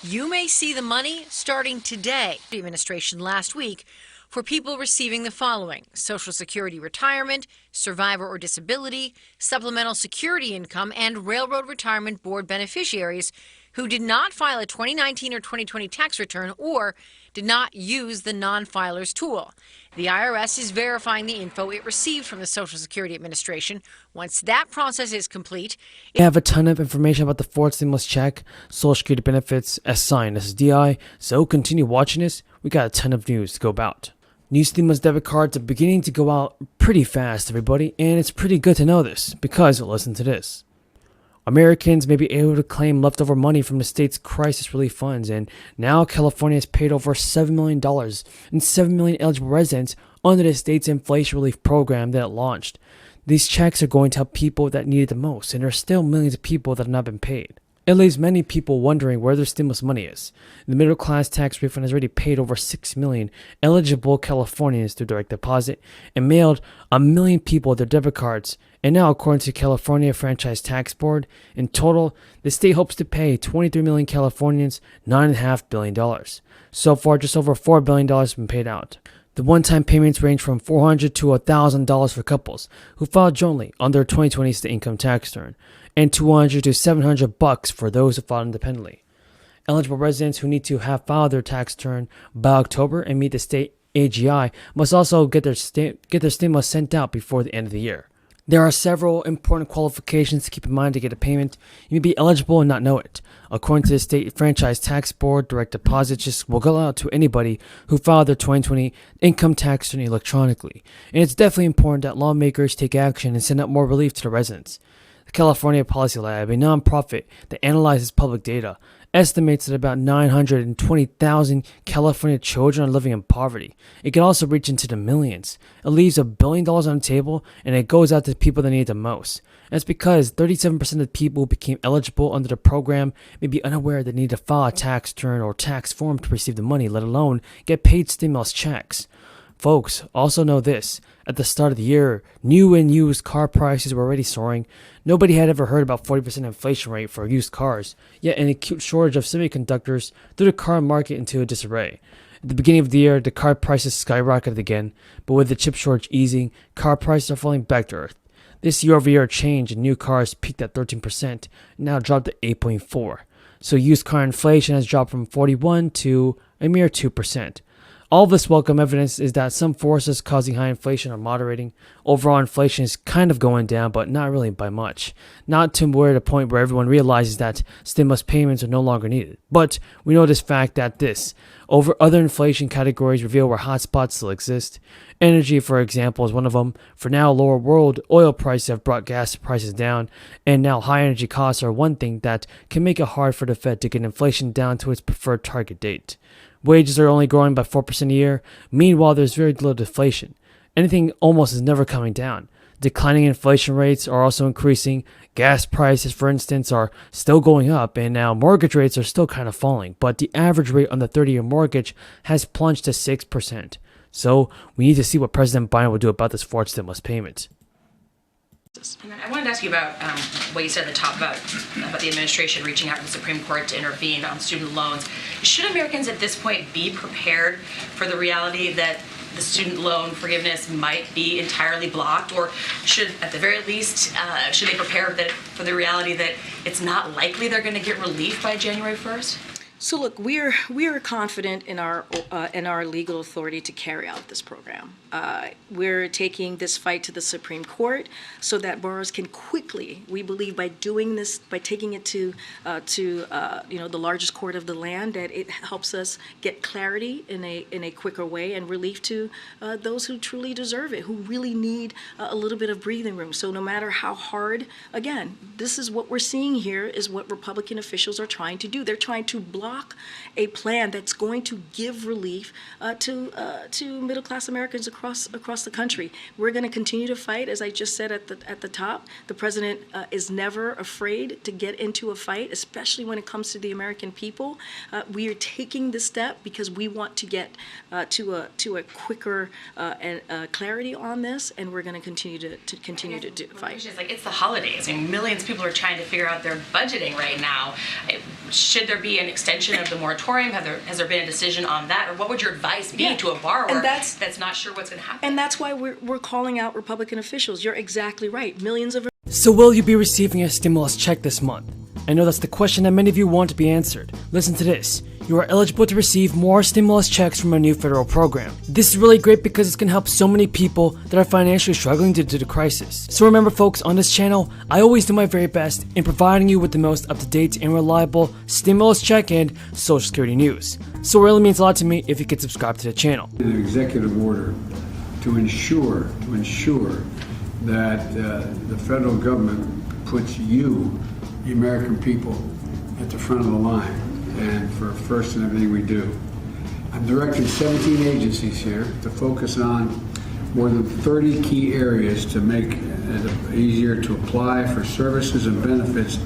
You may see the money starting today. The administration last week for people receiving the following: Social Security retirement, survivor or disability, supplemental security income, and Railroad Retirement Board beneficiaries who did not file a 2019 or 2020 tax return or did not use the non-filers tool. The IRS is verifying the info it received from the Social Security Administration. Once that process is complete, We have a ton of information about the fourth stimulus check, Social Security benefits, SSI and SSDI, so continue watching this. We got a ton of news to go about. New stimulus debit cards are beginning to go out pretty fast, everybody, and it's pretty good to know this, because listen to this. Americans may be able to claim leftover money from the state's crisis relief funds, and now California has paid over $7 million and 7 million eligible residents under the state's inflation relief program that it launched. These checks are going to help people that need it the most, and there are still millions of people that have not been paid. It leaves many people wondering where their stimulus money is. The middle class tax refund has already paid over 6 million eligible Californians through direct deposit and mailed 1 million people their debit cards. And now, according to California Franchise Tax Board, in total, the state hopes to pay 23 million Californians $9.5 billion. So far, just over $4 billion have been paid out. The one-time payments range from $400 to $1,000 for couples who filed jointly on their 2020 state income tax return, and $200 to $700 for those who filed independently. Eligible residents who need to have filed their tax return by October and meet the state AGI must also get their stimulus sent out before the end of the year. There are several important qualifications to keep in mind to get a payment. You may be eligible and not know it. According to the State Franchise Tax Board, direct deposits just will go out to anybody who filed their 2020 income tax return electronically. And it's definitely important that lawmakers take action and send out more relief to the residents. The California Policy Lab, a nonprofit that analyzes public data, estimates that about 920,000 California children are living in poverty. It can also reach into the millions. It leaves $1 billion on the table, and it goes out to people that need it the most. That's because 37% of the people who became eligible under the program may be unaware they need to file a tax return or tax form to receive the money, let alone get paid stimulus checks. Folks, also know this. At the start of the year, new and used car prices were already soaring. Nobody had ever heard about 40% inflation rate for used cars, yet an acute shortage of semiconductors threw the car market into a disarray. At the beginning of the year, the car prices skyrocketed again, but with the chip shortage easing, car prices are falling back to earth. This year-over-year change in new cars peaked at 13% and now dropped to 8.4%. So used car inflation has dropped from 41 to a mere 2%. All of this welcome evidence is that some forces causing high inflation are moderating. Overall inflation is kind of going down, but not really by much. Not to where the point where everyone realizes that stimulus payments are no longer needed. But we know this fact that other inflation categories reveal where hotspots still exist. Energy, for example, is one of them. For now, lower world oil prices have brought gas prices down, and now high energy costs are one thing that can make it hard for the Fed to get inflation down to its preferred target date. Wages are only growing by 4% a year. Meanwhile, there's very little deflation. Anything almost is never coming down. Declining inflation rates are also increasing. Gas prices, for instance, are still going up, and now mortgage rates are still kind of falling. But the average rate on the 30-year mortgage has plunged to 6%. So we need to see what President Biden will do about this fourth stimulus payment. And then I wanted to ask you about what you said at the top about the administration reaching out to the Supreme Court to intervene on student loans. Should Americans at this point be prepared for the reality that the student loan forgiveness might be entirely blocked, or should, at the very least, should they prepare for the reality that it's not likely they're going to get relief by January 1st? So look, we are confident in our legal authority to carry out this program. We're taking this fight to the Supreme Court so that borrowers can quickly, we believe, by doing this, by taking it to the largest court of the land, that it helps us get clarity in a quicker way and relief to those who truly deserve it, who really need a little bit of breathing room. So no matter how hard, again, this is what we're seeing here is what Republican officials are trying to do. They're trying to block a plan that's going to give relief to middle-class Americans across the country. We're going to continue to fight, as I just said at the top. The president is never afraid to get into a fight, especially when it comes to the American people. We are taking this step because we want to get to a quicker clarity on this, and we're going to continue to fight. It's the holidays. I mean, millions of people are trying to figure out their budgeting right now. Should there be an extension extension of the moratorium? Has there been a decision on that? Or what would your advice be Yeah, to a borrower and that's not sure what's going to happen? And that's why we're calling out Republican officials. You're exactly right. Millions of So will you be receiving a stimulus check this month? I know that's the question that many of you want to be answered. Listen to this. You are eligible to receive more stimulus checks from a new federal program. This is really great because it's going to help so many people that are financially struggling due to the crisis. So remember folks, on this channel, I always do my very best in providing you with the most up-to-date and reliable stimulus check and social security news. So it really means a lot to me if you could subscribe to the channel. An executive order to ensure that the federal government puts you, the American people, at the front of the line and for first in everything we do. I'm directing 17 agencies here to focus on more than 30 key areas to make it easier to apply for services and benefits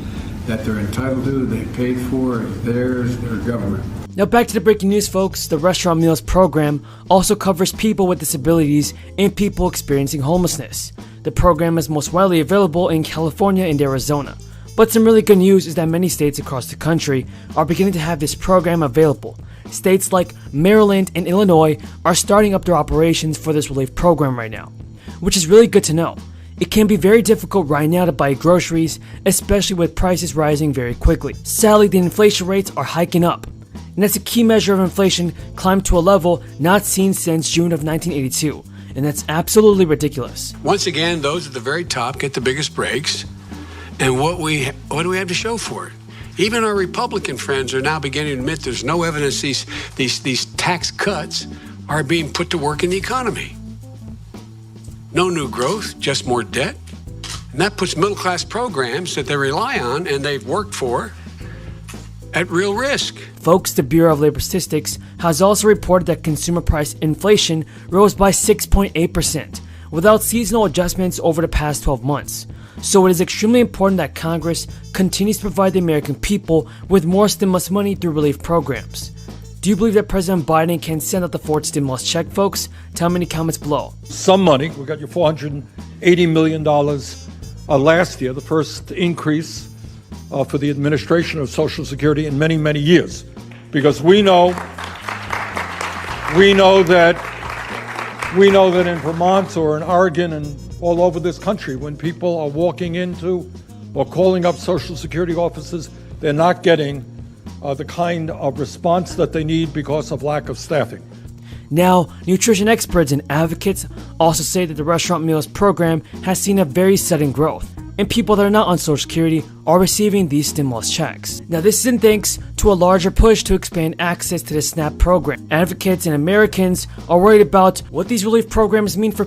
that they're entitled to, they paid for, theirs, their government. Now back to the breaking news folks, the Restaurant Meals program also covers people with disabilities and people experiencing homelessness. The program is most widely available in California and Arizona. But some really good news is that many states across the country are beginning to have this program available. States like Maryland and Illinois are starting up their operations for this relief program right now, which is really good to know. It can be very difficult right now to buy groceries, especially with prices rising very quickly. Sadly, the inflation rates are hiking up, and that's a key measure of inflation climbed to a level not seen since June of 1982, and that's absolutely ridiculous. Once again, those at the very top get the biggest breaks. And what do we have to show for it? Even our Republican friends are now beginning to admit there's no evidence these tax cuts are being put to work in the economy. No new growth, just more debt. And that puts middle-class programs that they rely on and they've worked for at real risk. Folks, the Bureau of Labor Statistics has also reported that consumer price inflation rose by 6.8% without seasonal adjustments over the past 12 months. So it is extremely important that Congress continues to provide the American people with more stimulus money through relief programs. Do you believe that President Biden can send out the fourth stimulus check, folks? Tell me in the comments below. Some money. We got your $480 million last year, the first increase for the administration of Social Security in many, many years. Because we know that in Vermont or in Oregon and all over this country, when people are walking into or calling up Social Security offices, they're not getting the kind of response that they need because of lack of staffing. Now, nutrition experts and advocates also say that the Restaurant Meals program has seen a very sudden growth, and people that are not on Social Security are receiving these stimulus checks. Now, this is in thanks to a larger push to expand access to the SNAP program. Advocates and Americans are worried about what these relief programs mean for